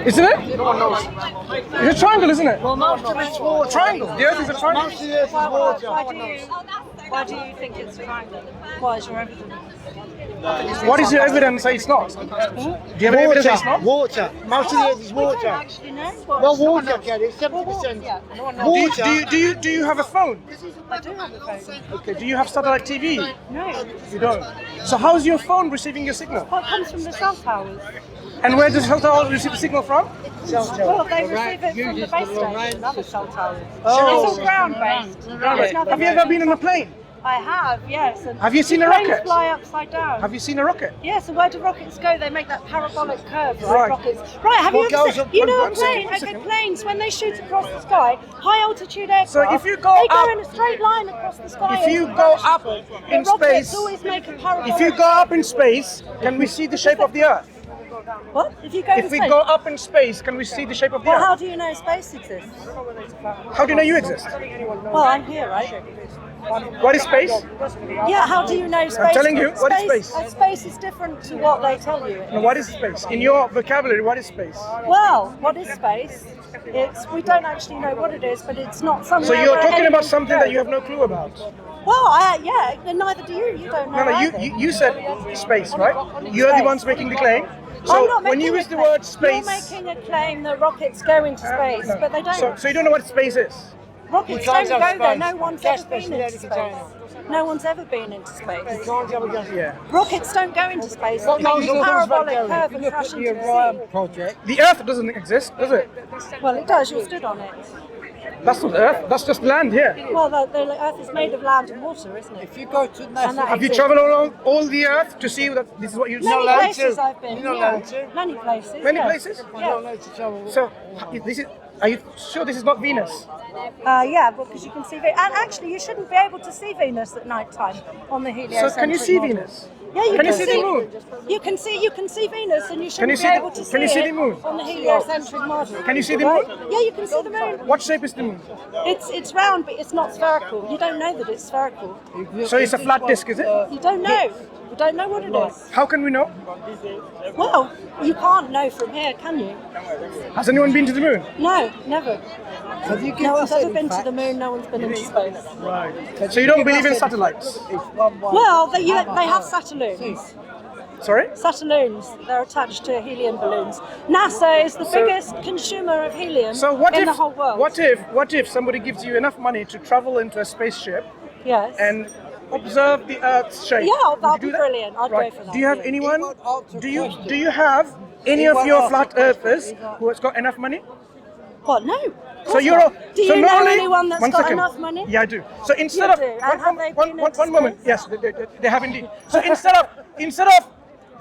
Isn't it? No one knows. It's a triangle, isn't it? Well, most of it's water. Triangle. The Earth is a triangle. Most of the Earth is water. Why do you think it's a triangle? What is your evidence? What is your evidence that it's not? Do you have any evidence that it's not? Water. Most of the Earth is We don't water. actually know. Well, water, Kelly, 70%. Water. Do you have a phone? I do have a phone. Okay. Do you have satellite TV? No. You don't. So how's your phone receiving your signal? What comes from the cell towers? And where does satellite receive the signal from? Well, they receive it from the base station and other cell towers. Oh. It's all ground-based. Have you ever been on a plane? I have, yes. And Have you seen a planes rocket? fly upside down. Have you seen a rocket? Yes, and where do rockets go? They make that parabolic curve, right? Right. Rockets. Right, have you What ever goes seen, up- you know a one second, plane, one okay, second. planes, when they shoot across the sky, high altitude aircraft, So if you go they go up- in a straight line across the sky. If you over go the up ocean. in The rockets space, always make a parabolic if you go up in space, can we see the shape of the Earth? What? If you go in If we space? go up in space, can we see the shape of the Well, how Earth? do you know space exists? How do you know you exist? Well, I'm here, right? What is space? Yeah, how do you know space? telling you, what is space? Space is different to what they tell you. No, what is space? In your vocabulary, what is space? Well, what is space? We don't actually know what it is, but it's not somewhere. So you're where talking anything about can something go. that you have no clue about. Well, yeah, and neither do you. You don't know. No, either. you said space, right? You're the Space. ones making the claim. I'm So not when making you a use the claim. word space, You're making a claim that rockets go into space, no. but they don't. So you don't know what space is. Rockets You don't can't go have there. space. No one's Gas ever been station, into container. space. No one's ever been into space. Yeah. Rockets don't go into space. What They make goes a on parabolic Gary? curve If you and look crash at into the the Orion sea. project, The Earth doesn't exist, does it? Well, it does. You're stood on it. That's not Earth. That's just land here. Well, the Earth is made of land and water, isn't it? if you go to And NASA, that Have you exists. traveled along all the Earth to see that this is what you Many know? places I've been. You're not yeah. allowed to. Many places. Many yes. places? you're not Yeah. allowed to travel. So this is. Are you sure this is not Venus? Yeah, because you can see Venus. And actually, you shouldn't be able to see Venus at night time on the heliocentric So can you see model. Venus? Yeah, you Can you see the moon? You can see Venus, and you shouldn't you be see the- able to see can you see it the moon? on the heliocentric model. Can you see the Right? moon? Yeah, you can see the moon. What shape is the moon? It's round, but it's not spherical. You don't know that it's spherical. So it's a flat disk, is it? You don't know. You don't know what it is. How can we know? Well, you can't know from here, can you? Has anyone been to the moon? No, never. Have you No one's ever any been to facts? the moon. No one's been into space. So you don't believe in satellites? Well, they have satelloons. Sorry? Satelloons. They're attached to helium balloons. NASA is the biggest consumer of helium So what in if the whole world. what if somebody gives you enough money to travel into a spaceship Yes. and observe the Earth's shape? Yeah, Would that'd you be do that? brilliant. I'd Right. go for that. Do you have yeah. anyone? He won't answer Do you question. do you have any He of won't your answer flat question. earthers who has got enough money? What? No. So you're a, Do so you not know only, anyone that's one got second. enough money? Yeah, I do. So instead You of do. And have they been into one moment, space? yes, they have indeed. So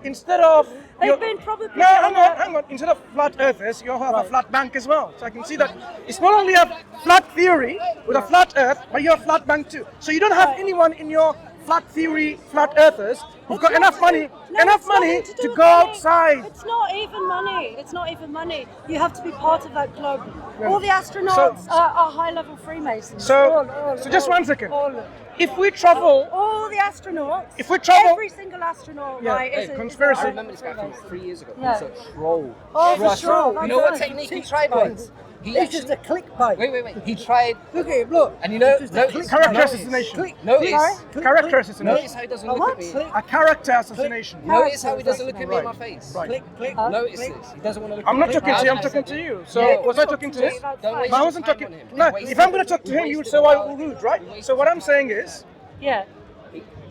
instead of They've your- been probably No, on hang on. Instead of flat earthers, you have a flat bank as well. So I can see that it's not only a flat theory with a flat earth, but you have flat bank too. So you don't have Right. anyone in your flat theory, flat earthers who've got It's enough not- money, no, enough it's money nothing do to with go money. outside. It's not even money. It's not even money. You have to be part of that club. All the astronauts are high-level Freemasons. So All, just all, 1 second. All, If we travel, all the astronauts. If we travel- every single astronaut, Yeah, right? hey, is a- conspiracy. is I a remember this guy from 3 years ago. Yeah. He was a troll. Oh, for Trust- sure. You know what That's technique he right. tried once? He It's just a clickbait. wait. He tried. Look at him, look. And you know, It's just a notice, character notice, assassination. notice, Sorry? Character assassination. notice how he doesn't look what? at me. Click, A character assassination. Notice how he doesn't look at me in my Right. face. Right. click. Notice click. this. He doesn't want to look I'm at not me. talking to you, I'm I talking said, to you. So Yeah, was I talking to him? Don't waste No, I your wasn't time talking. on him. No, Waste if I'm it. going to talk to him, you would Waste say it. why all rude, right? So what I'm saying is, Yeah,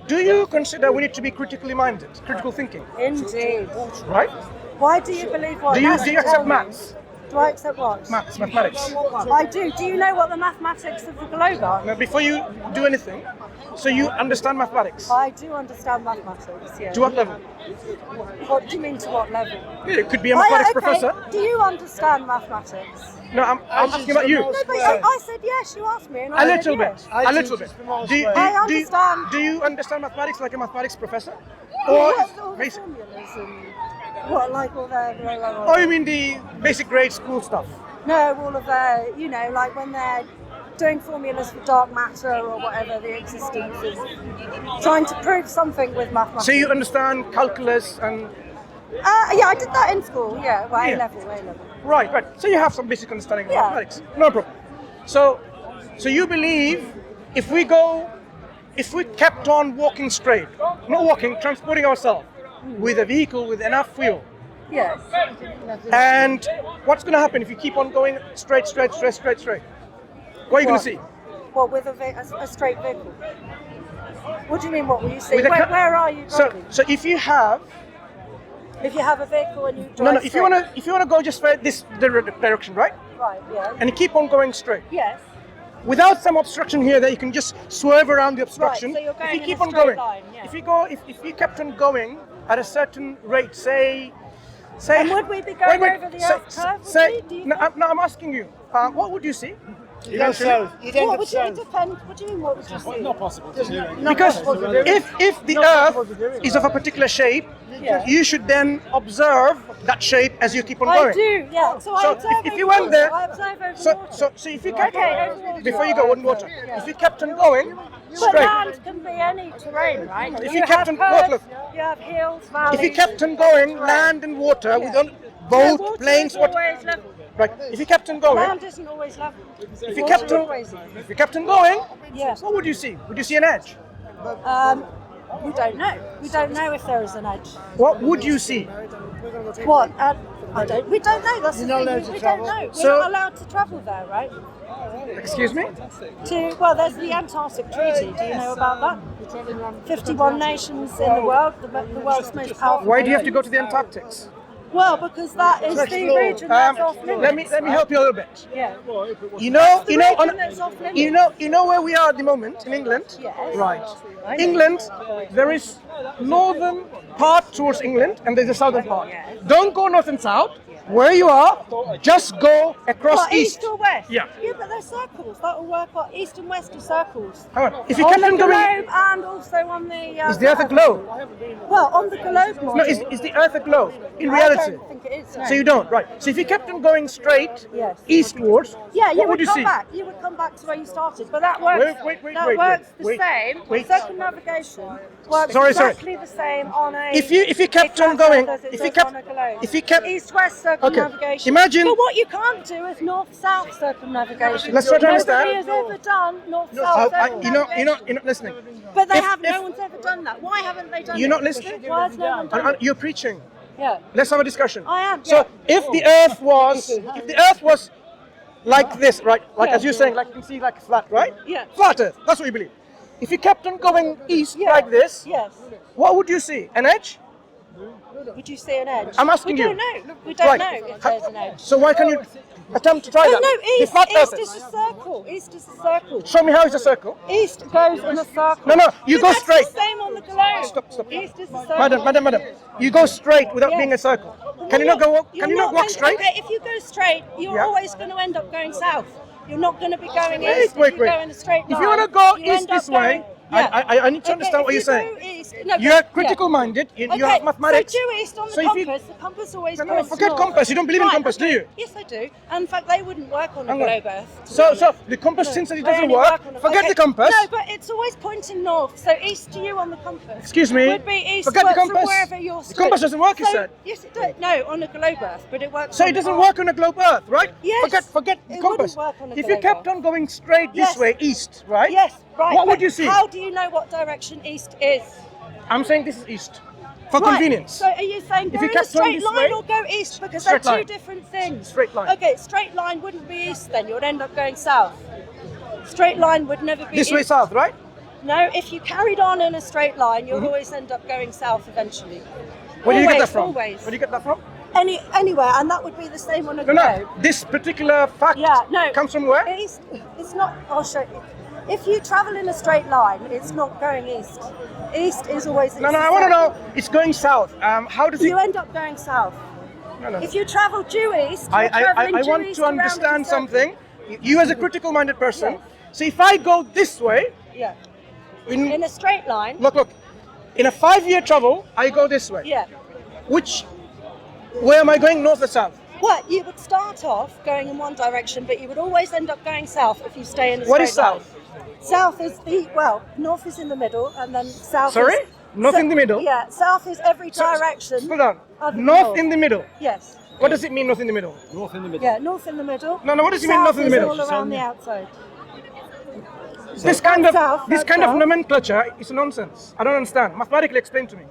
do you consider we need to be critically minded, critical thinking, indeed. right? Why do you believe what? Do you NASA accept tell you? maths? Do I accept what? Maths, mathematics. I do. Do you know what the mathematics of the globe are? Now, before you do anything, so you understand mathematics. I do understand mathematics, yeah. To what level? What do you mean to what level? Yeah, it could be a mathematics professor. Do you understand mathematics? No, I'm asking about you. No, but I said yes, you asked me. And A I little said bit. yes. A little bit. Do you, I understand. Do you understand mathematics like a mathematics professor? What, Or all the basic? formulas and what, like all the... Oh, you mean the basic grade school stuff? No, all of the, you know, like when they're doing formulas for dark matter or whatever, the existence is trying to prove something with mathematics. So you understand calculus and Yeah, I did that in school. Yeah, well, Yeah. A level. Right, right. So you have some basic understanding of Yeah. mathematics. No problem. So you believe if we kept on walking straight, not walking, transporting ourselves with a vehicle with enough fuel, Yes. and what's going to happen if you keep on going straight? What are you going to see? Well, with a straight vehicle. What do you mean? What will you see? With a Where are you driving? So if you have If you have a vehicle and you drive no, if you straight. want to go just for this direction, right? Right. Yeah. And you keep on going straight. Yes. Without some obstruction here that you can just swerve around the obstruction. Right, so you're going if you in keep a on straight going, line, yeah. if you kept on going at a certain rate, say, And would we be going over the Earth curve? Say, Do you no, think? I'm asking you. What would you see? You don't south. You don't What go would you, it south. depend. What do you mean? What would you see? Not possible to do. Because if the Earth is of a particular shape, Yeah. you should then observe that shape as you keep on I going. do. Yeah. So I So observe if you over went there, water. I observe over So, water. so if you kept Okay, over water. before you go on water, if you kept on going But straight, land can be any terrain, right? If you kept have on- curves, look. you have hills, valleys. if you kept on going, land and water, with on boat, water planes, is what, always level. right? If you kept on going, Land isn't always level. if you Water kept on, always is. if you kept on going, Yes. what would you see? Would you see an edge? We don't know. We don't know if there is an edge. What would you see? What? I don't. We don't know. That's the You're not thing. allowed We to don't travel. know. We're So- not allowed to travel there, right? Excuse me? Well, there's the Antarctic Treaty. Do you know about that? 51 nations in the world, the world's most powerful. Why do you have to nation. go to the Antarctics? Well, because that is the region that's off limits. Let me help you a little bit. Yeah. You know, The region that's off limits. you know where we are at the moment in England. Yes. Right. I know. England, there is northern part towards England, and there's a southern part. Yes. Don't go north and south. Where you are, just go across What, east or west? Yeah. Yeah, but they're circles. That will work out. East and west are circles. Hang on. If you On kept the on going, globe and also on the. is the Earth a globe? Well, on the globe model. No, is the Earth a globe in I reality? don't think it is. No. So you don't, right? So if you kept on going straight Yes. eastwards, Yeah, you what would would you come see? back. You would come back to where you started, but that works. That works the same. wait. Circumnavigation works Sorry. exactly the same on a. If you kept on exact going, as it if you does kept, on a globe. if you kept, East-west circumnavigation. Imagine- But what you can't do is north-south circumnavigation. Let's try to understand. Nobody has ever done north-south circumnavigation. you're not listening. But they if- have. if- No one's ever done that. Why haven't they done it? You're not listening? Why has no one done it? You're preaching. Yeah. Let's have a discussion. I am, So yeah. if the Earth was like this, right? Like Yeah. as you're saying, like you can see like flat, right? Yeah. Flat Earth. That's what you believe. If you kept on going east Yeah. like this, Yes. what would you see? An edge? Would you see an edge? I'm asking we you. don't know. We don't Right. know if there's an edge. So why can you attempt to try No, that? no, The east. flat East Earth is a circle. East is a circle. Show me how it's a circle. East goes in a circle. No, you But go that's straight. The same on the globe. Stop. East is a circle. Madam. You go straight without Yes. being a circle. Can you not go? You're Can you not walk going- straight? Okay, if you go straight, you're Yeah. always going to end up going south. You're not going to be going Wait. east. If you go in a straight line. If you want to go you east end up this way, going- yeah. I need to understand Okay, what if you're you saying. go east- no, You're but- critical yeah. minded. You Okay, have mathematics. So due east on the So if you- compass, the compass always No, points forget north. compass. You don't believe in Right, compass, do okay. you? Yes, I do. And in fact, they wouldn't work on a Hang on. globe Earth. So the compass, since it They doesn't only work, on a- forget okay. the compass. No, but it's always pointing north. So east to you on the compass. Excuse me. Would be east Forget the from compass. wherever you're The compass doesn't work, you So- said. Yes, it does. No, on a globe Earth, but it works. So on it doesn't our- work on a globe Earth, right? Yes. Forget the It compass. wouldn't work on a If you globe kept Earth. on going straight this Yes. way, east, right? Yes, right. What would but you see? How do you know what direction east is? I'm saying this is east. For Right, convenience. So are you saying If go you in a kept on straight this line way- or go east? Because Straight they're two line. different things. Straight line. Okay, straight line wouldn't be east then. You would end up going south. Straight line would never be This east. way south, right? No, if you carried on in a straight line, you'll always end up going south eventually. Where do you get that Always, from? always. Where do you get that from? Anywhere, and that would be the same on a No, globe. This particular fact Yeah, no. comes from where? East, it's not. I'll show you. If you travel in a straight line, it's not going east. East is always. No, I want to know. It's going south. How does it? You end up going south. No. If you travel due east, I you're traveling I due want east to around in understand circles. something. You as a critical-minded person. Yes. So if I go this way, Yeah. in In a straight line. look, in a 5-year travel, I go this way. Yeah. Where am I going, north or south? Well, you would start off going in one direction, but you would always end up going south if you stay in a What straight is south? line. South is north is in the middle, and then south Sorry? is North in the middle. Yeah, south is every direction. Hold on. other than North in the middle. Yes. What does it mean, north in the middle? North in the middle. Yeah, north in the middle. No, what does it mean, north in the middle? South is all around the outside. This kind of South, of nomenclature is nonsense. I don't understand. Mathematically explain to me.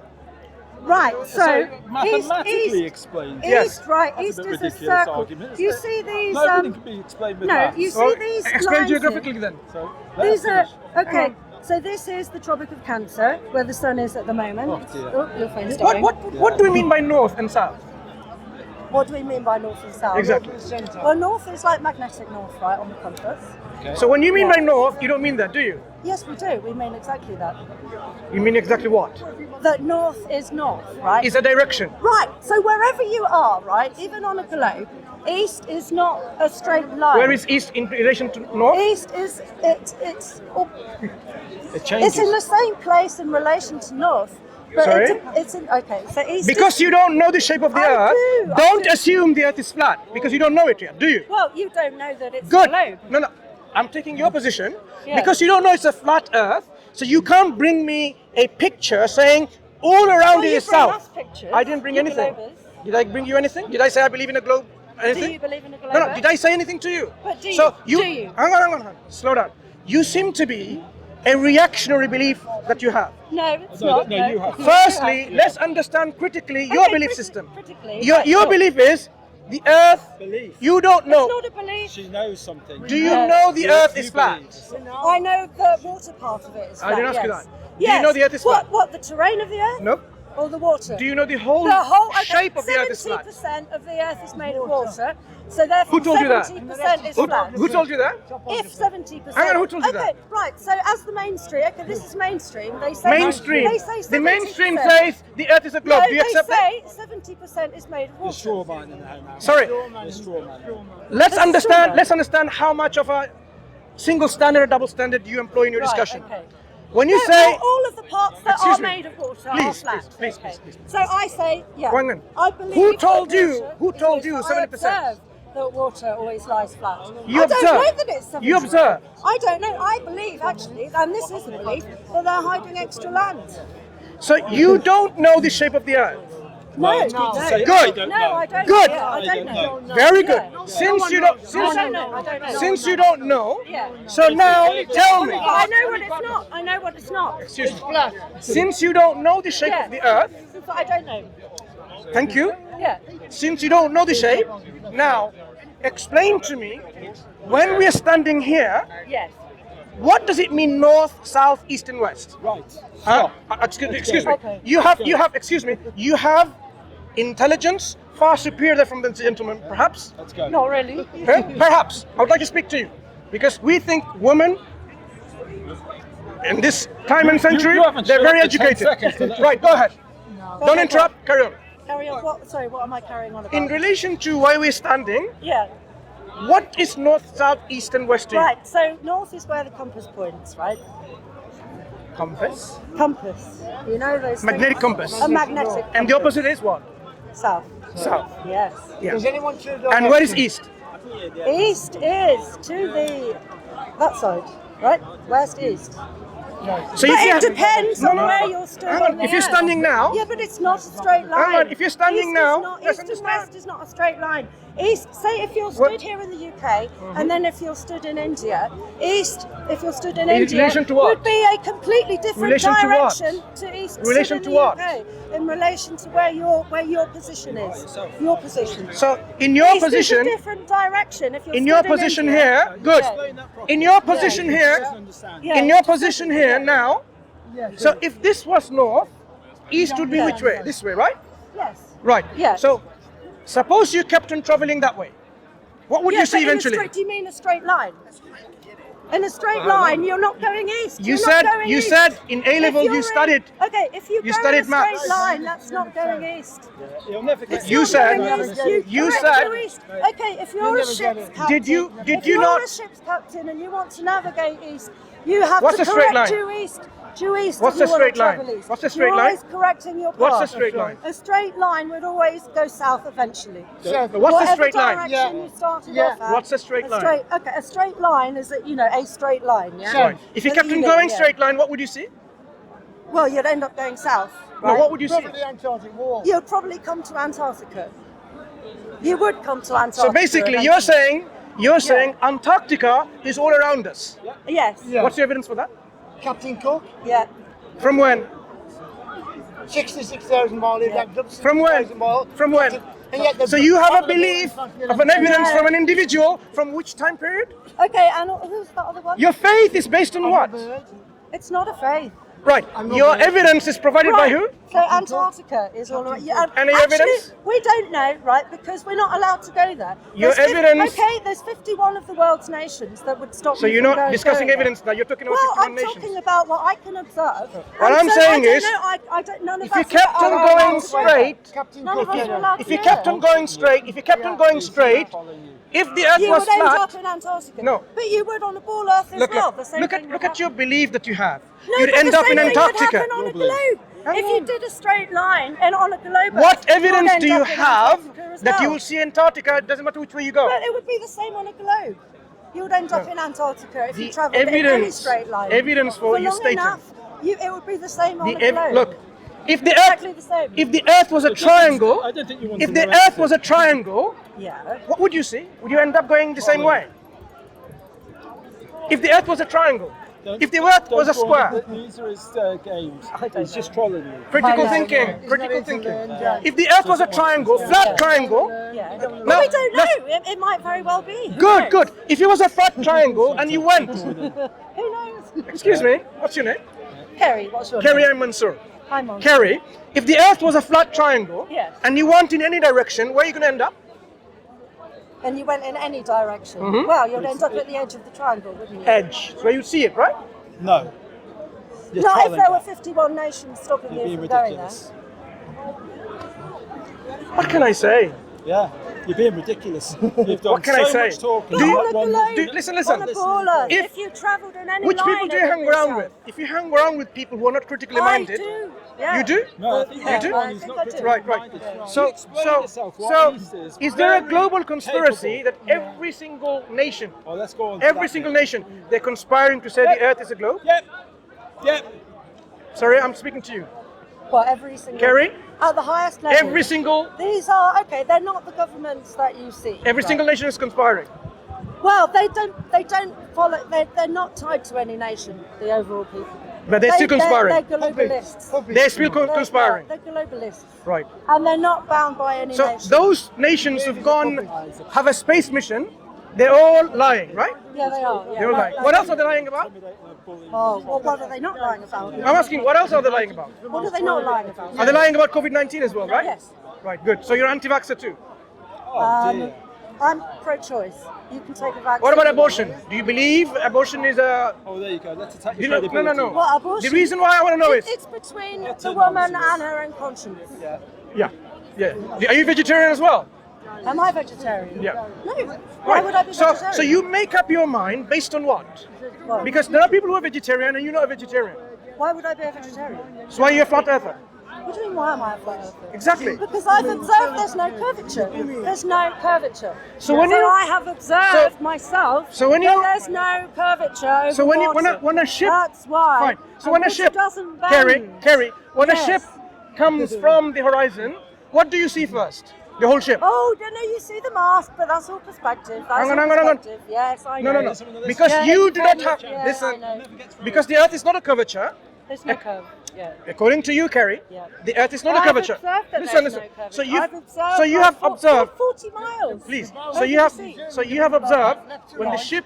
Right, so mathematically east, explained. Yes. east, right, That's east a bit is a ridiculous circle. argument, isn't You it? see these, No, everything can be explained with no, maths. you see Well, these explain lines geographically here? then. So These are, that's okay, so this is the Tropic of Cancer, where the sun is at the moment. Oh, dear. Oh, your phone's What dying. what do we mean by north and south? What do we mean by north and south? Exactly. Well, north is like magnetic north, right, on the compass. So when you mean Yeah. by north, you don't mean that, do you? Yes, we do. We mean exactly that. You mean exactly what? That north is north, right? Is a direction. Right. So wherever you are, right, even on a globe, east is not a straight line. Where is east in relation to north? East is it's It changes. it's in the same place in relation to north. But Sorry? it's in okay. So east. Because is, you don't know the shape of the I earth, do, I don't do. assume the earth is flat because you don't know it yet, do you? well, you don't know that it's Good. a globe. No. I'm taking your position Yeah. because you don't know it's a flat earth, so you can't bring me a picture saying all around Well, it you is bring south. us pictures, I didn't bring you anything. globers. Did I bring you anything? Did I say I believe in a globe? Anything? Do you believe in a globe? No. Did I say anything to you? But do so you? Do you? Hang on. Slow down. You seem to be a reactionary belief that you have. No, it's No, not. no, you have. Firstly, let's understand critically your Okay, belief system. critically, Your right, sure. belief is the earth. Belief. You don't know. It's not a belief. She knows something. Do you No. know the You- earth you is flat? believe. I know the water part of it is I flat. didn't ask you yes. that. Do you know the earth is flat? What, the terrain of the earth? Nope. Or the water? Do you know the whole, okay, shape of the earth is flat? 70% of the earth is made of water, so therefore Who told you that? 70% is Who, flat. who told you that? If 70%. Hang on, who told you okay, that? right, so as the mainstream, okay, this is mainstream, they say... Mainstream. They say 70%. The mainstream says the earth is a globe. No, Do you accept that? they say 70% is made of The water. straw man in the house now. Sorry. The straw man. Let's That's understand. true. Let's understand how much of a single standard or double standard you employ in your Right, discussion. okay. When you No, say, all of the parts that Excuse are me. made of water are Please, flat. please, okay. please. So I say, yeah. One minute. I believe. Who told that you- water who is told always you flat. 70%? I observe that water always lies flat. You I don't observe. know that it's 70%. You observe. I don't know. I believe actually, and this is a belief, that they're hiding extra land. so you don't know the shape of the earth. No, it's good to say Good. I don't No, know. I don't. Good. Yeah, I don't know. Very good. Yeah. Since you don't, I since, don't know. I don't know. since you don't know, Yeah. so now tell me. But I know what it's not. I know what it's not. Excuse me. Since you don't know the shape Yeah. of the earth, But I don't know. thank you. Yeah. Since you don't know the shape, now explain to me when we are standing here, Yes. what does it mean north, south, east, and west? Right. Excuse me. Okay. You have. Excuse me. You have intelligence far superior from the gentleman, perhaps. Let's go. Not really. Perhaps. I would like to speak to you because we think women in this time and century you haven't they're shut very up for 10 educated. seconds today. Right. Go ahead. Don't Okay, interrupt. Carry on. Carry on. What? Sorry. What am I carrying on about? In relation to why we're standing, Yeah. what is north, south, east, and west to you? Right. So north is where the compass points, right? Compass. Compass. You know those. Magnetic things? compass. A magnetic. And the opposite is what? South. South. Yes. Yeah. Does anyone choose And where is east? East is to the that side, right? West east. So But you it depends on where you're stood. Hang on on. the If you're earth. standing now, Yeah, but it's not a straight line. Hang on, if you're standing East now, is not, let's east and understand. west is not a straight line. East, say if you're What- stood here in the UK, and then if you're stood in India, east, if you're stood in In India, relation to what? would be a completely different Relation to what? direction to east. Relation stood to in the what? UK, in relation to where your position is. Your position. so in your East position, is a different direction. If you're in your stood position India. here, good. Yeah. In your position She here, doesn't understand. Yeah. in your position here now. So if this was north, east would be Yeah. which way? This way, right? Yes. Right. Yeah. So suppose you kept on traveling that way. What would Yeah, you see but in a eventually? straight- do you mean a straight line? In a straight line, you're not going east. You You're said not going you east. said in A If level you're you in- studied. Okay, if you you go studied in a straight maths. line, that's not going east. You'll never get. It's You not said- going east. you correct, said- go east. Okay, if you're a ship's captain, Did you if you're not- a ship's captain and you want to navigate east, you have What's to a straight correct line? due east. Due east. What's if you a want straight to line? travel east. What's a straight You're line? always correcting your path. What's a straight line? A straight line would always go south eventually. What's a Whatever straight line? direction you started Yeah. off at, What's a straight line? Okay, a straight line is a straight line. Yeah. Right. If you So kept on you know, going yeah. straight line, what would you see? Well, you'd end up going south, No, right? what would you see? Probably the Antarctic Wall. You'd probably come to Antarctica. You would come to Antarctica. So basically, you're saying Antarctica is all around us. Yes. Yeah. What's the evidence for that? Captain Cook, Yeah. From when? 66,000 miles. Yeah. From when? From when? So you have a belief of an evidence from an individual from which time period? Okay, and who's the other one? Your faith is based on what? It's not a faith. Right. Your evidence is provided by who? So Antarctica is all around. Yeah, Any actually, evidence? We don't know, right? Because we're not allowed to go there. Your evidence- Okay, there's 51 of the world's nations that would stop. So you you're from not going discussing there. evidence now. You're talking about Well, 51 I'm nations. talking about what I can observe. What And I'm so saying I don't is, know, I don't. None of if you us kept are on allowed going to go there. straight, Captain None of Cook, us are allowed if to you go kept there. on going straight, if the Earth You was would end up flat, in Antarctica. No. But you would on a ball Earth as look well. The same thing look would at your happen. belief that you have. No, You'd but end the up same in thing Antarctica. would happen on a globe. If you did a straight line and on a globe, What you'd evidence end do you up in have Antarctica as that you well. will see Antarctica? It doesn't matter which way you go. But it would be the same on a globe. You would end up in Antarctica if The you travelled in any evidence- straight line. evidence for your long statement. enough, it would be the same on a The globe. look, if the Exactly Earth, the same. if the Earth was a triangle, I don't think you want if to the know Earth was a triangle, Yeah. what would you see? Would you end up going the same way? If the Earth was a triangle, if the Earth was a square, These are his games. He's just trolling you. critical I know, thinking, yeah. critical thinking. If the Earth was a triangle, flat triangle, Yeah. No, But we don't let's- know. It might very well be. Who good, knows? good. If it was a flat triangle and you went, Who knows? excuse me, what's your name? Kerry, what's your Kerry, name? I'm Mansur. Hi, Mom. Kerry, if the Earth was a flat triangle Yes. and you went in any direction, where are you going to end up? And you went in any direction. Mhm. Well, you'd end up at the edge of the triangle, wouldn't you? Edge. So where you see it, right? No. You're Not if trolling there were that. 51 nations stopping You're you being from going there. ridiculous. What can I say? Yeah, you're being ridiculous. You've done What can I so say? much talking. Do you- about on a one- globe, listen. on a ball Earth, If- if you travelled in any Which line, people do you it would hang be around south. with? If you hang around with people who are not critically minded, I do. Yeah. you do? No, I think Yeah, you're do? one I who's think not I do. critically Right, right. minded. So, You explain so, yourself what so, this is there a very global conspiracy capable. that every single nation, Oh, let's go on to every that single bit. nation, they're conspiring to say the Earth is a globe? Yep. Yep. Sorry, I'm speaking to you. Well, every single. Kerry? At the highest level. Every single These are okay. They're not the governments that you see. every right? single nation is conspiring. Well, they don't follow. They're not tied to any nation. The overall people. But they're still conspiring. They're globalists. They're still conspiring. They're globalists, Right. and they're not bound by any So nation. those nations who've gone have a space mission, they're all lying, right? Yeah, they are. Yeah, They're all lying. What else are they lying about? Oh, well, what are they not lying about? I'm asking, what else are they lying about? What are they not lying about? Are they lying about COVID-19 as well, right? Yes. Right, good. So you're anti-vaxxer too. Oh, dear. I'm pro-choice. You can take a vaccine. What about abortion? Do you believe abortion is a... Oh, there you go. Let's attack You your know, credibility. no. What, abortion? The reason why I want to know is... It's between That's the a woman nonsense. and her own conscience. Yeah. Are you vegetarian as well? Am I vegetarian? Yeah. No. Why would I be vegetarian? So you make up your mind based on what? Well, Because there are people who are vegetarian and you're not a vegetarian. why would I be a vegetarian? So why are you a flat earther? What do you mean, why am I a flat earther? Exactly. Because I've observed there's no curvature. There's no curvature. So when you- I have observed myself so when that you- there's no curvature over So when water. a ship... That's why. Fine. So And when a water ship... doesn't bend. Kerry, when Yes. a ship comes from the horizon, what do you see first? The whole ship? Oh, don't know you see the mast, but that's all perspective. That's Hang on, all hang on. perspective. Yes, I No, know. no. Because Yeah, you it's do not very- have... yeah, I Listen, know. because the earth is not a curvature, There's no curve. Yeah. according to you, Kerry, Yeah. the earth is not a I've curvature. observed that Listen, there's listen. no curvature. So you I've observed so you like have for observed 40 miles. Please. Where So did you have see? so you have observed when the ship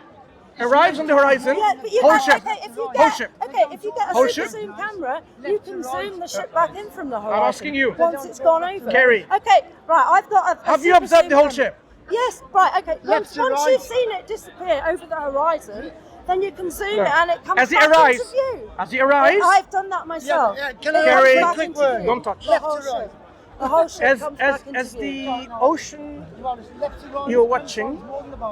arrives on the horizon, Yeah, but you whole can, ship. okay, if you Whole get, ship. okay, if you get a Whole super ship. zoom camera, you can zoom the ship back in from the horizon. asking you. Once it's gone over. Kerry. Okay, right, I've got a Have you super observed zoom the whole camera. ship? Yes, right, okay. Left to Once right. you've seen it disappear over the horizon, then you can zoom No. it and it comes As it back arrives, into view. as it arrives, I've done that myself. Yeah, can I It Kerry, comes back into quick view. don't touch. The Left whole to right. ship. The whole ship as comes as back into as view. the ocean Left to right. you're watching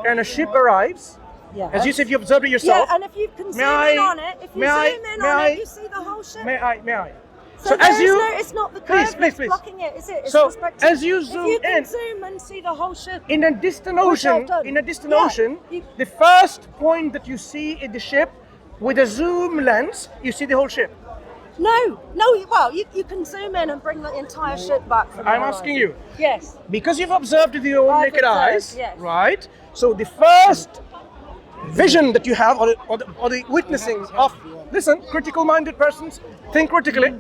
and a ship arrives, Yeah. as you said, you observed it yourself. Yeah, and if you can zoom May in I- on it, if you may I- zoom in may on I- it, you see the whole ship. May I? So, So there as is you no, it's not the curve please, that's please. blocking it, is it? It's So, perspective. as you zoom if you can in- zoom and see the whole ship. in a distant Which I've ocean, done. in a distant Yeah, ocean, you- the first point that you see in the ship with a zoom lens, you see the whole ship. No. Well, you can zoom in and bring the entire ship back from the I'm horizon. asking you. Yes. Because you've observed with your own I've naked observed, eyes, yes. right? So the first vision that you have, or the witnessing of, listen, critical-minded persons think critically.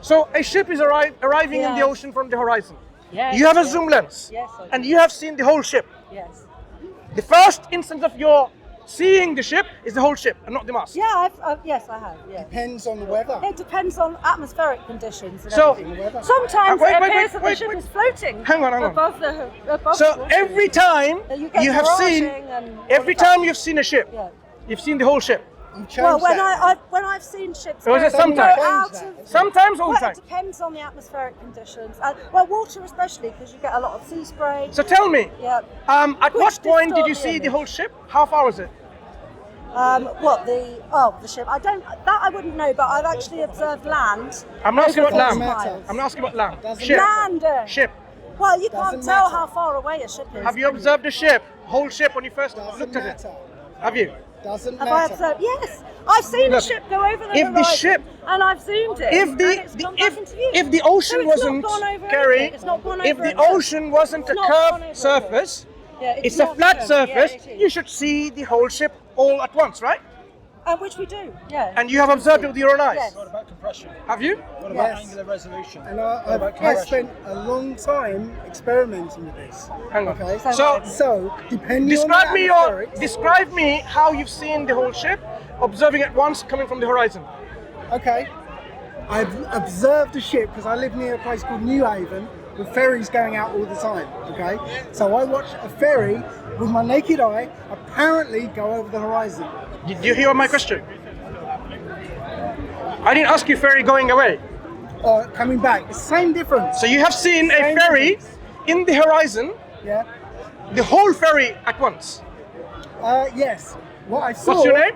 So a ship is arriving in the Yes. ocean from the horizon. Yes. You have a yes. zoom lens, Yes, I do. and you have seen the whole ship. Yes. The first instance of your seeing the ship is the whole ship, and not the mast. Yeah, yes, I have. Yeah. Depends on the weather. It depends on atmospheric conditions and So- everything. Sometimes Wait, it wait, appears wait, that wait, the ship wait. is floating Hang on. above the So water. every time You get you have seen, miraging and all every of that. time you've seen a ship, Yeah. you've seen the whole ship. You change Well, that. when I've seen ships Or is it go sometimes? out Change of Sometimes, all the well, time. it depends on the atmospheric conditions. Well, water especially because you get a lot of sea spray. So tell me, Yeah. at Which what point did distort you the see the image? whole ship? How far was it? The ship. I wouldn't know, but I've actually observed land. I'm not asking over about 40 land. miles. I'm not asking about land. Doesn't Ship. Land. Ship. Well, you can't Doesn't tell matter. how far away a ship is. Have you observed the ship, whole ship, when you first Doesn't looked at matter. it? Have you? Doesn't Have I matter. observed? Yes, I've seen Look, a ship go over the if the horizon, ship- and I've zoomed it. If and it's gone back into view. if the ocean So it's wasn't, not gone over Kerry, anything. It's not gone if over the anything. ocean wasn't a It's not gone curved over surface, Yeah, it's a not flat shown. surface, Yeah, it is. you should see the whole ship all at once, right? Which we do. Yeah. And you have observed it with your own eyes. Yes. What about compression? Have you? What about Yes. angular resolution? And What about I compression? spent a long time experimenting with this. Hang on. Okay. So, depending describe on me the atmospherics- describe me how you've seen the whole ship, observing it once coming from the horizon. Okay. I've observed the ship because I live near a place called New Haven with ferries going out all the time. Okay. So I watched a ferry with my naked eye apparently go over the horizon. Did you hear my question? I didn't ask you ferry going away. Or coming back. It's the same difference. So you have seen a Same ferry difference. in the horizon, Yeah. the whole ferry at once. Yes. What I saw. What's your name?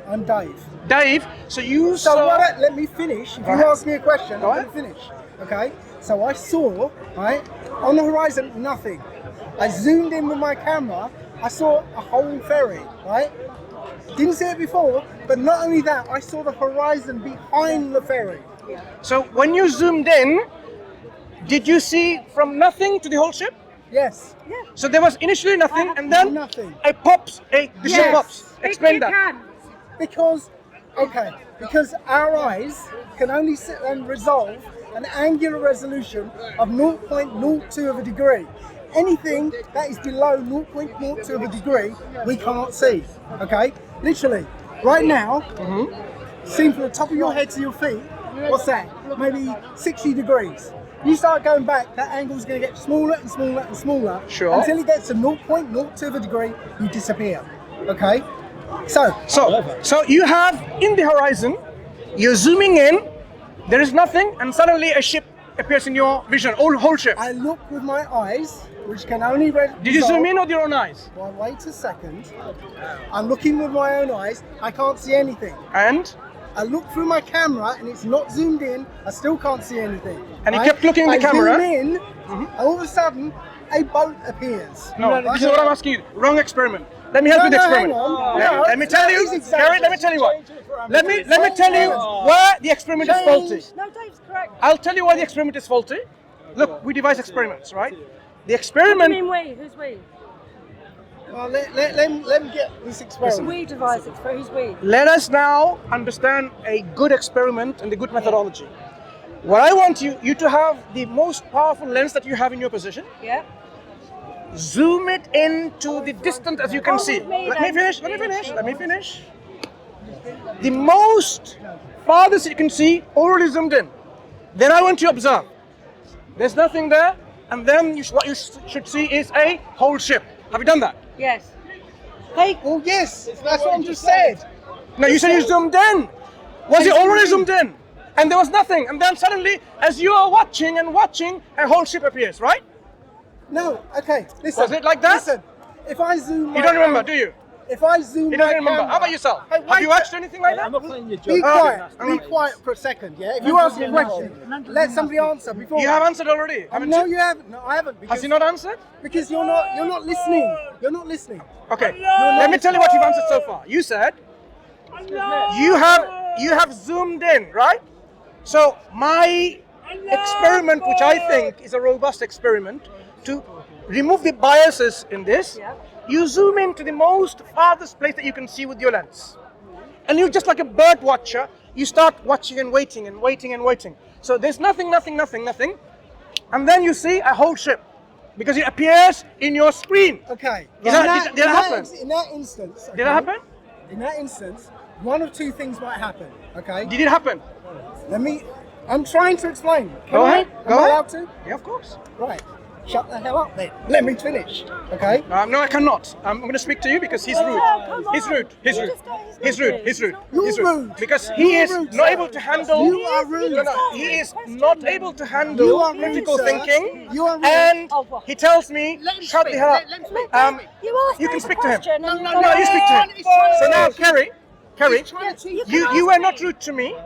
I'm Dave. Dave, so you So saw... let me finish. If Go you ahead. ask me a question, Go I'm going to finish. Okay. So I saw, right, on the horizon, nothing. I zoomed in with my camera. I saw a whole ferry, right? Didn't see it before, but not only that, I saw the horizon behind the ferry. So when you zoomed in, did you see from nothing to the whole ship? Yes. So there was initially nothing, and then Nothing. the ship Yes. pops. Explain that. Because our eyes can only sit and resolve an angular resolution of 0.02 of a degree. Anything that is below 0.02 of a degree, we cannot see. Okay? Literally. Right now, seen from the top of your head to your feet, what's that? Maybe 60 degrees. You start going back, that angle's going to get smaller and smaller and smaller Sure. until it gets to 0.02 of a degree, you disappear. Okay? So you have in the horizon, you're zooming in, there is nothing, and suddenly a ship appears in your vision, whole ship. I look with my eyes, which can only read. Did you zoom in with your own eyes? Well, wait a second. I'm looking with my own eyes. I can't see anything. And? I look through my camera and it's not zoomed in. I still can't see anything. And you kept looking at the camera? I zoom in, and all of a sudden, a boat appears. No, this is what I'm asking you. Wrong experiment. Let me help you with the experiment. hang on. Yeah, No, let me tell you, that is exactly- Gary, let me tell you what. Let me tell you why the experiment is faulty. No, Dave's correct. I'll tell you why the experiment is faulty. Look, we devise experiments, right? The What do you experiment. mean we? Who's we? Well, let me get this experiment. We devise it. Who's we? Let us now understand a good experiment and the good methodology. What I want you to have the most powerful lens that you have in your position. Yeah. Zoom it into the distance as you can see. with me Let me then. finish. The most farthest you can see, already zoomed in. Then I want you to observe. There's nothing there, and then what you should see is a whole ship. Have you done that? Yes. Hey. Well, yes, that's what I just said. No, you said you zoomed in. Was it already zoomed in? And there was nothing. And then suddenly, as you are watching and watching, a whole ship appears, right? No, okay, listen. Was it like that? Listen, if I zoom You don't remember, do you? If I zoom You don't my remember. camera, How about yourself? Hey, Have you wait. watched anything like that? I'm not playing your Be joke. quiet for a second, yeah? If you ask a question, let somebody answer before. You have answered already, haven't No, you? you haven't. No, I haven't. Because, Has he not answered? Because you're not listening. You're not listening. Okay. Let me tell you what you've answered so far. You said you have zoomed in, right? So my experiment, which I think is a robust experiment, to remove the biases in this, you zoom into the most farthest place that you can see with your lens. And you just like a bird watcher, you start watching and waiting and waiting and waiting. So there's nothing, and then you see a whole ship because it appears in your screen. Okay. Did that happen? In that instance. Did that happen? In that instance, one of two things might happen. Okay. Did it happen? I'm trying to explain. Go ahead. Am I allowed to? Yeah, of course. Right. Shut the hell up then. Let me finish. Okay. No, I cannot. I'm going to speak to you because he's rude. come on. He's rude. He's rude. He's rude. He's rude. You're He's rude. rude. Because he You're is rude, not sir. able to handle. You are rude. No, he is not able to You handle are rude, critical sir. thinking. You are rude. And Oh, what? he tells me, shut the hell up. You asked You me can the speak to him. question and No, you speak to him. So now, Kerry, you were not rude to me.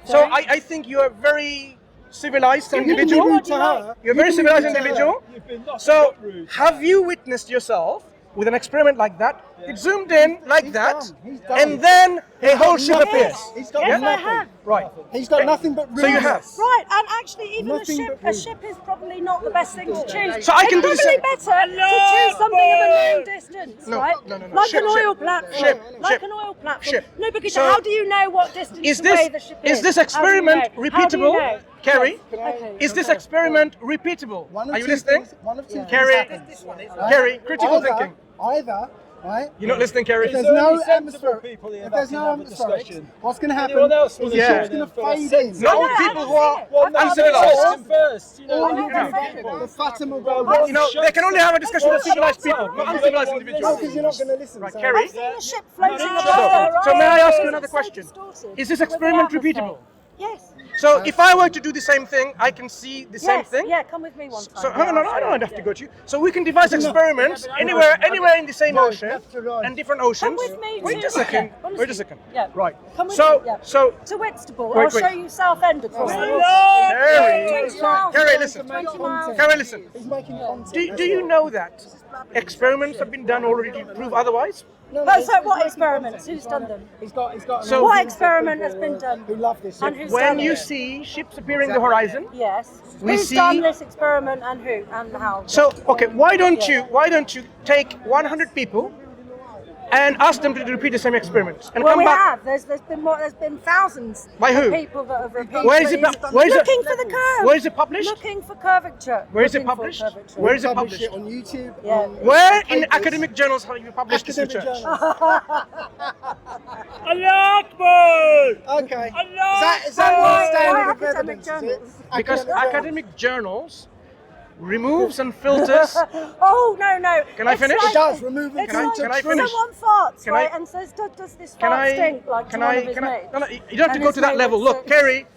So Sorry? I think you are very civilized You can be individual. rude to her. You're a very You can be civilized rude to her. individual. You've been nothing So, but rude. have you witnessed yourself with an experiment like that? It zoomed in like He's that, done. He's done. and then a whole ship nothing. appears. He's got Yes, I nothing. have. Right. He's got nothing but rudeness. So you have. Right, and actually, even Nothing but a ship is probably not the best thing to choose. So I can do it's the probably better to choose something of a known distance, No, right? no. Like Ship, an ship. oil platform. Ship, like ship. an oil platform. Ship. No, because So- how do you know what distance Is away the ship this is? this How do you experiment know? How do you repeatable, know? Kerry? Yes. Okay. Is this experiment repeatable? One of Are you two listening? things- One of two Kerry, things happens. Kerry, critical Either- thinking. Either, right? You're not listening, Kerry. If there's There's no only sensible atmosphere, people here if that there's can no have a atmosphere, discussion. what's going to happen? Anyone else want The to Yeah. join ship's going in to for a fade sense? in. No, I people haven't who are seen it. Well, I've no, got uncivilized. listen first. You know, All I you're haven't going seen to it. the Fatima Well, will You know, they can only have a discussion with civilized people, not uncivilized No, individuals. because you're not going to listen. Right, so- Kerry. I've seen a ship floating No, above no, no. there, right? So may I ask you It's another so question? distorted Is this with the experiment atmosphere. repeatable? Yes. So if I were to do the same thing, I can see the same Yes. thing? Yeah, come with me one time. So Yeah, hang on, I'll I show don't you. have to go to you. So we can devise experiments anywhere in the same ocean and different oceans. Come with me Wait to- a second. yeah, honestly. Wait a second. Yeah. Right. Come with So me, yeah. so To Whitstable. Wait, I'll wait. show you Southend across the water. Kerry, 20 miles. Kerry, listen. 20 miles. Kerry, listen. He's making content. Do you know that experiments have been done already to prove otherwise? Oh, so what experiments? Who's done them? He's got. So- What experiment has been done? Who love this? And who's When done you it? see ships appearing the horizon, Yes. We Who's see- done this experiment and who and how? so okay, why don't you take 100 people and ask them to repeat the same experiments and Well, come we back? have. There's been thousands By who? of people that have repeated. Where is it these. pu- where is it- Looking for the curve. Where is it published? Looking for curvature. Where is it Looking for published? curvature. Where is it Publish published? it on YouTube. Yeah. on Where in papers. academic journals have you published this Academic research? journals. Okay. Is that Why one standard of academic evidence? Is it? journals? Because Academic academic journals removes and filters. Oh no! Can I It's finish? like- It does, remove and It's filter Can I truth. finish? Someone farts, Can I- right, and says, "Does this Can fart I? stink?" Like Can to one I? of his Can I? mates. No, you don't have to And go his to that mate level. would Look, say- Kerry,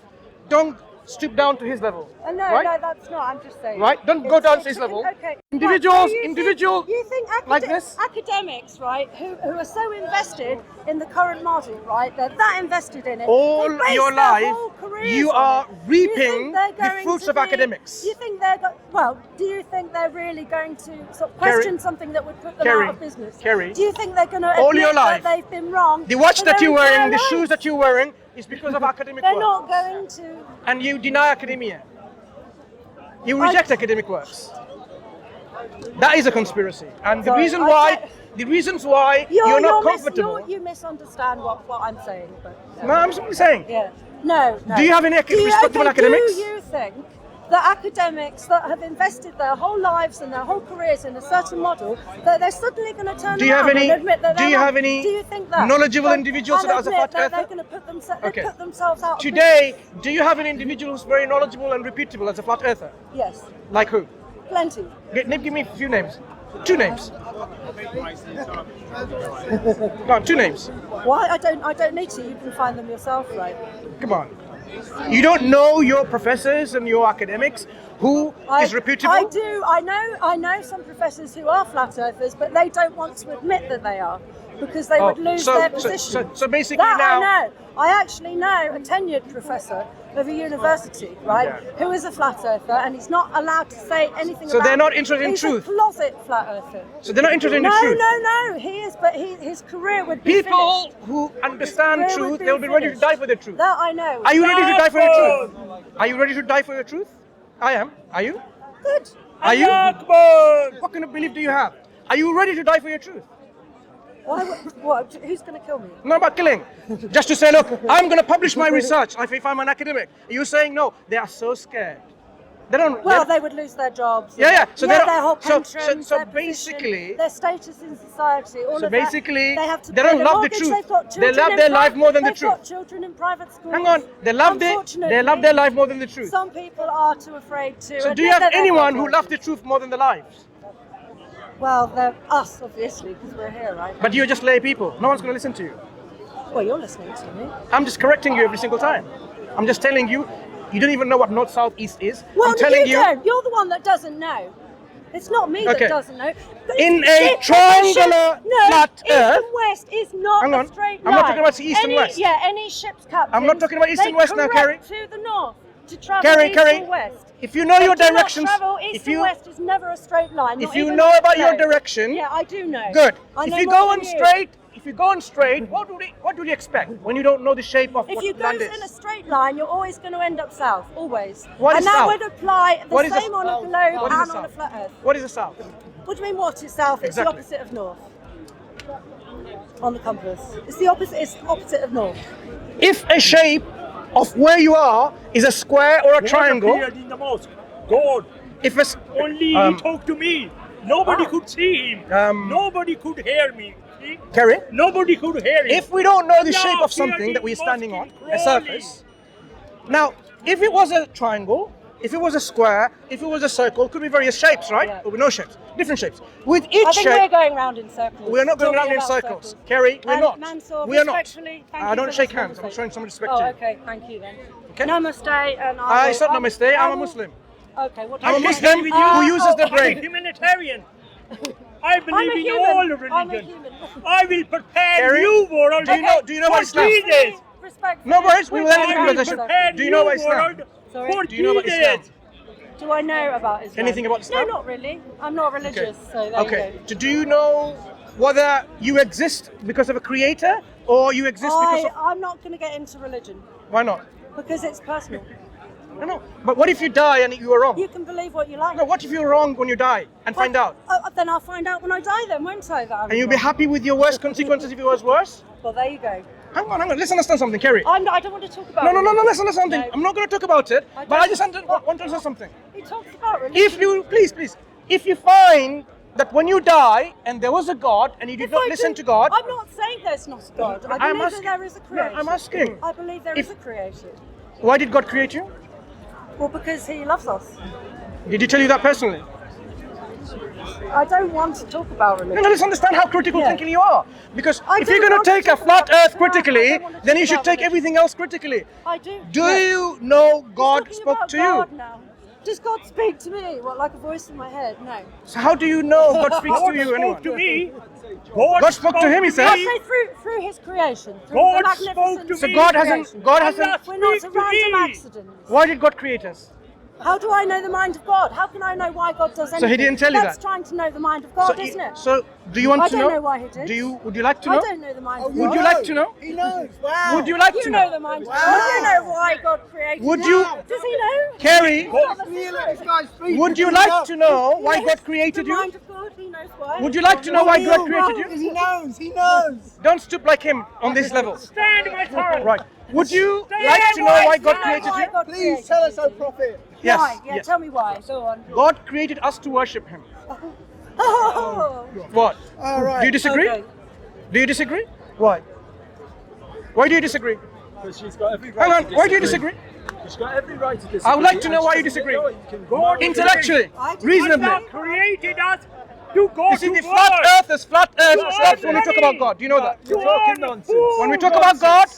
don't stoop down to his level. No, right? no, that's not. I'm just saying. Right? Don't go down to his level. Okay. Individuals, Right, so individual, You think like this? academics, right, who are so invested in the current model, right? They're that invested in it. All they base your their life, whole careers you on are it. Do you think reaping they're the going fruits to of be- academics. Do you think they're do you think they're really going to sort of Kerry, question something that would put them Kerry, out of business? Kerry, Do you think they're going to all admit your life, that they've been wrong? The watch for that their you're wearing, entire the shoes life? that you're wearing, is because of academic They're work. not going to. And you deny academia. You reject academic works. That is a conspiracy. And the Sorry, reason I why, get- the reasons why you're not comfortable. You misunderstand what I'm saying. But, No, I'm simply saying. Yeah. No. Do you have any perspective on academics? Do you think that academics that have invested their whole lives and their whole careers in a certain model, that they're suddenly going to turn Do you have around any- and admit that do they're you not? have any Do you think that? knowledgeable individuals and that are a admit flat that they're earther? going to Okay. put themselves out. Today, do you have an individual who's very knowledgeable and reputable as a flat earther? Yes. Like who? Plenty. Give me a few names. 2 names. Come on, 2 names. Why? I don't need to. You can find them yourself, right? Come on. You don't know your professors and your academics who is reputable? I do. I know some professors who are flat earthers, but they don't want to admit that they are. because they would lose their position. So basically that now. I know. I actually know a tenured professor of a university, right, who is a flat earther, and he's not allowed to say anything So about they're not interested in he's truth. a closet flat earther. So they're not interested in the truth. No, he is, but his career would be People finished. who understand His career truth, would be they'll be ready to finished. die for the truth. That I know. Are you ready to die for your truth? Are you ready to die for your truth? I am. Are you? Good. Are you? What kind of belief do you have? Are you ready to die for your truth? Why? What? Who's going to kill me? Not about killing. Just to say, look, I'm going to publish my research if I'm an academic. You're saying no. They are so scared. They don't. Well, they would lose their jobs. Yeah. So their they're whole so pensions, their position, basically. their status in society. All So of that. basically, they have to they pay don't the love the mortgage, truth. They've got They children love in their life more than the they've got truth. children in private schools. Hang on. They love their life more than the truth. Some people are too afraid to. So do you have anyone who loves the truth more than the lives? Well, they're us, obviously, because we're here, right? But you're just lay people. No one's going to listen to you. Well, you're listening to me. I'm just correcting you every single time. I'm just telling you, you don't even know what north, south, east is. Well, I'm telling you don't. You're the one that doesn't know. It's not me Okay. that doesn't know. In a triangular flat East earth. and west is not Hang on. a straight I'm line. not talking about east and west. Yeah, any ship's captain. I'm not talking about east and west now, Carrie. To the north to travel Carrie, east Carrie, or west. if you know your They do not directions, travel east if you and west is never a straight line. if not you even know on about your straight. direction, Yeah, I do know. good. I If know you more go than on you. straight, what do you expect when you don't know the shape of If what you go land in a is? straight line, you're always going to end up south, always. What and is that south? would apply the What is the same on a south? globe What is the and on a south? flat earth. What is the south? What do you mean what is south? It's Exactly. the opposite of north. On the compass. It's the opposite. It's opposite of north. If a shape of where you are is a square or a triangle, appeared in the mosque. God. if it's Only he talked to me. Nobody could see him. Nobody could hear me. See? Carrie, Nobody could hear him. if we don't know the Now shape of appeared something in that we're standing on, mosque a in surface. Now, if it was a triangle, if it was a square, if it was a circle, it could be various shapes, right? Yeah. Or no shapes, different shapes. With I each think we're shape, going round in circles. we are not going Talking around in about circles. Carrie, we're And not. Mansur, We are not. respectfully, thank I you don't for shake this hands. I'm conversation. showing some respect Oh, to you. okay, thank you then. Okay? Namaste, and I will, It's not namaste. I'm a Muslim. Okay, what do I'm a you Muslim mean? who uses the I'm a brain. humanitarian. I I'm a believe in human. all I'm a religions. human. I will prepare Carrie, new world. do you know for about Islam? Jesus. Respectfully, No worries, we will end the I will conversation. prepare Do you know new about Islam? world Sorry? for Do you know about Islam? Jesus. Do I know about Islam? Anything about Islam? No, not really. I'm not religious, so there Okay. you go. So do you know whether you exist because of a creator or you exist because of... I'm not going to get into religion Why not? because it's personal. No. But what if you die and you were wrong? You can believe what you like. No, what if you're wrong when you die and find out? Then I'll find out when I die then, won't I? That I was And you'll be wrong? happy with your worst consequences if it was worse? Well, there you go. Hang on. Let's understand something, Kerry. I don't want to talk about No, religion. let's understand something. No. I'm not going to talk about it, I but I don't- just want to understand something. He talks about religion. If you, please, if you find that when you die and there was a God and you did If not I listen do- to God... I'm not saying there's not a God. I I'm believe asking- that there is a No, creation. I'm asking. I believe there is If- a creation. Why did God create you? Well, because he loves us. Did he tell you that personally? I don't want to talk about religion. No, let's understand how critical Yeah. thinking you are. Because I if don't you're going want to to take a talk flat about- earth no, I critically, don't want to then talk you should about take religion. everything else critically. I do. Do yes. you know He's God talking spoke about to God you? now. Does God speak to me? What, like a voice in my head? No. So how do you know God speaks to God you spoke anyway? to me. God spoke to him, he said. I say through his creation. Through God the spoke magnificence to of So me. his God creation. hasn't. We're not a Speak to random me. accident. Why did God create us? How do I know the mind of God? How can I know why God does anything? So he didn't tell you That's that? trying to know the mind of God, isn't it? So do you want I to don't know? know why he did. Would you like to I know? don't know the mind of Would God. you like to know? He knows. Wow. Would you like You to know know? the mind of Wow. God. You know why God created Would it. you- Does he know? Carrie, This guy's speaking. would you like to know why God created the you? mind of God, he knows why. Would you like to know why God created you? He knows. He knows. Don't stoop like him on this level. Stand my tongue. Right. Would you Stand like to know why why God Know created why you? God Please created tell us, you. O Prophet. Why? Yes. Yeah, yes. tell me why. Go on. God created us to worship Him. Oh. What? All right. Do you disagree? Okay. Do you disagree? Why? Why do you disagree? Because she's got every right Hang on. to Why do you disagree? She's got every right to disagree. I would like to know and why she you doesn't disagree. know it. You can go on Intellectually, reasonably. God created us to go You see, to the flat God. earthers, flat earth You stops are when we talk funny. about God. Do you know that? You're talking nonsense. When we talk about God,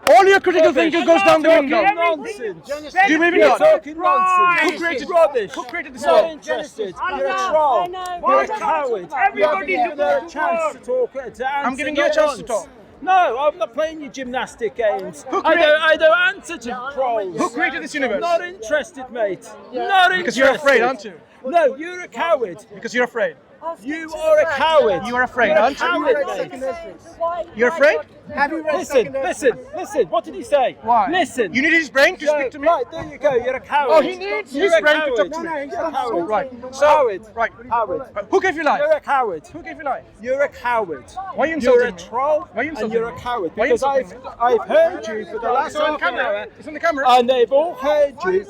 All your critical thinking goes down the window. Nonsense. Do you believe in You're God? talking nonsense. Who created rubbish? Who created this Not world? interested. I You're a know, troll. I know. You're I a don't coward. want to talk about You haven't it. given her a chance to talk. To answer I'm giving you a chance to talk. No, I'm not playing your gymnastic games. Who I don't answer to trolls. Who created this universe? Not interested, mate. Not interested. Because you're afraid, aren't you? No, you're a coward. Because you're afraid. You are a coward. You are afraid, You're a aren't you? coward, Second mate. entrance. You're afraid? Have you read Listen, second entrance? listen. What did he say? Why? Listen. You need his brain to speak to me? Right, there you go. You're a coward. Oh, he needs You're his a brain to coward. talk to me. No, he's You're a not coward. Right. Coward. Right. Coward. Who gave you life? You're a coward. Who gave you life? You're a coward. Why are you You're insulting a me? troll. Why are you And insulting you're a me? coward. Why are you Because insulting me? I've heard you for the last It's on half an camera. hour. It's on the camera. And they've all heard you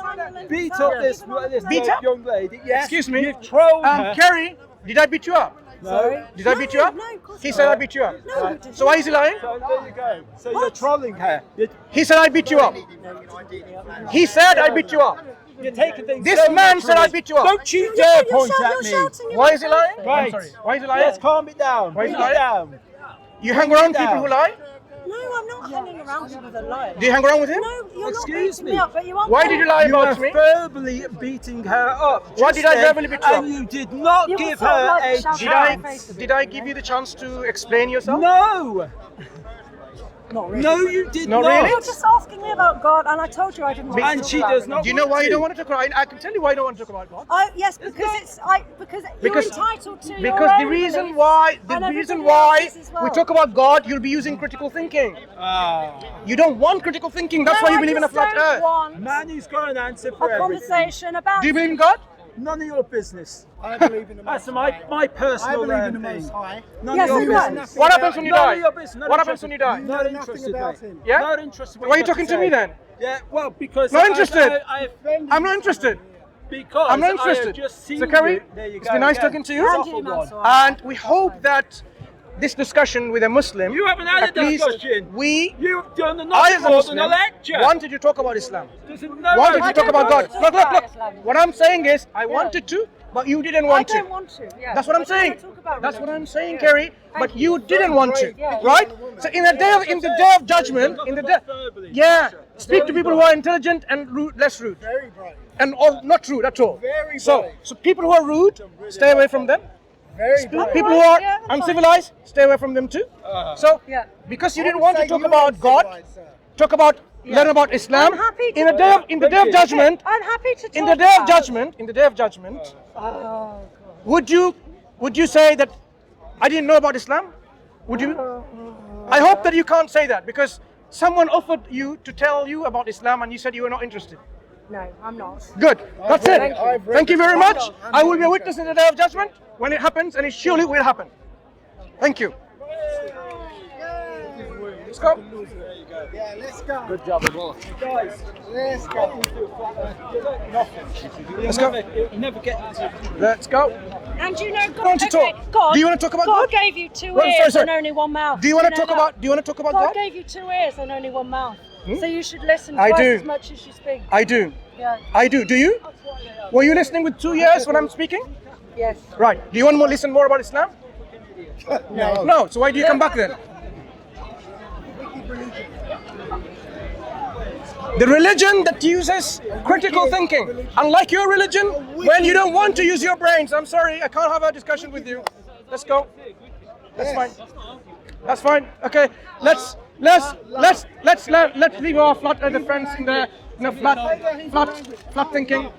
beat up this Beat up? young lady. Yes. Excuse me. You've trolled her. Kerry, did I beat you up? No. Did I beat you up? No, of course He not. said I beat you up. No, you didn't. So why is he lying? So there you go. So you're trolling her. He said I beat you up. He said I beat you up. You're taking things. This so man said I literally. beat you up. Don't you dare You're point shouting, at me. you're shouting, Why is he lying? I'm Right. sorry. Why is he lying? Let's calm it down. Why is Bring he it lying? down. You hang around people down. who lie? No, I'm not hanging around people that lie. Do you hang around with him? No, you're Excuse not beating me. me up, but you are. Why did you lie You about were me? verbally beating her up. Why just did I then, verbally beat you up? And you did not You give were sort of her like a shouting Did I, in her face a bit. did I give you the chance to explain yourself? No. Not really. No, you did Not not. really? You're just asking me about God, and I told you I didn't want to And talk she about does it. not. Do you know why you don't want to talk about? I can tell you why you don't want to talk about God. Yes, because because Because- you're entitled to your Because the own reason beliefs, why and everybody else's as well. we talk about God, you'll be using critical thinking. You don't want critical thinking. That's No, why you I believe in a just flat don't earth. want Man, he's got an answer a for everything. conversation about. Do you believe in God? None of your business. I believe in the That's Most my High. I personal believe in the thing. Most High. None Yes, of he your does. business. What happens when you None die? of your business. Not What happens when you die? Not Nothing interested, about mate. him. Yeah? Not interested. Why are you talking to me then? Yeah, well, because Not interested. I'm I'm not interested. because I'm not I have interested. just seen So, Kerry, you. There you it's go been nice again. talking to you. And Awful you, one. Mansur. And we hope that this discussion with a Muslim, You haven't had a at least discussion. we, You've done I nothing as a more than a Muslim, lecture. wanted to talk about Islam. Doesn't know Wanted how to I talk don't about want God. to Look, talk look, about Islam. look. What I'm saying is, I wanted to, but you didn't I want don't to. want to. Yeah. That's what I'm I don't saying. want to talk about That's what I'm religion. saying, Yeah. Kerry. But Thank you didn't want to, Yeah. right? So in the day of judgment, yeah, speak to people who are intelligent and rude, less rude, Very bright. and or not rude at all. Very So bright. people who are rude, stay away from them. Very bright. People who are Yeah, that's fine. uncivilized, stay away from them too. So Yeah. because you I didn't would want to say talk you're about God, uncivilized, sir. talk about learn about Islam I'm happy to in the day of Okay, judgment. I'm happy to talk In the day of about- judgment, Oh, God. would you say that I didn't know about Islam? Would you? I hope that you can't say that because someone offered you to tell you about Islam and you said you were not interested. No, I'm not. Good. That's read it. it. I've read Thank you it. very I'm much. not- I'm I will not be a witness in the day of judgment when it happens, and it surely will happen. Thank you. Let's go. Yeah, let's go. Good job, everyone. Guys, Let's go. Let's go. You'll never get into Let's go. And you know, God, want to talk? God, Do you want to talk about God? gave you two Well, ears sorry. and only one mouth. Do you want to know talk that? about? Do you want to talk about God God? gave you 2 ears and only 1 mouth. So you should listen I twice do. as much as you speak. I do. Yeah. I do. Do you? Were you listening with 2 ears when I'm speaking? Yes. Right. Do you want to listen more about Islam? No. No. So why do you come back then? The religion that uses critical thinking, unlike your religion, when you don't want to use your brains. I'm sorry, I can't have a discussion with you. Let's go. That's fine. That's fine. Okay. Let's leave our flat earther friends in the flat thinking.